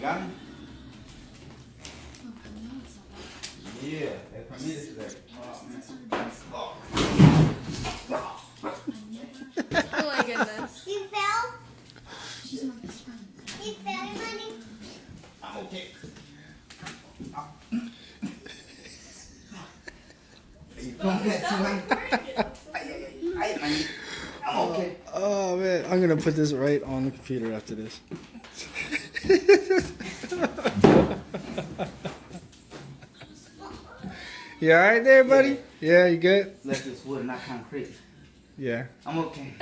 Got me? Yeah, that's for me this is like, oh Oh my goodness. You fell? You fell, honey? I'm okay. You feeling that too, honey? I'm okay. Oh man, I'm gonna put this right on the computer after this. You alright there, buddy? Yeah, you good? Like this wood, not concrete. Yeah. I'm okay.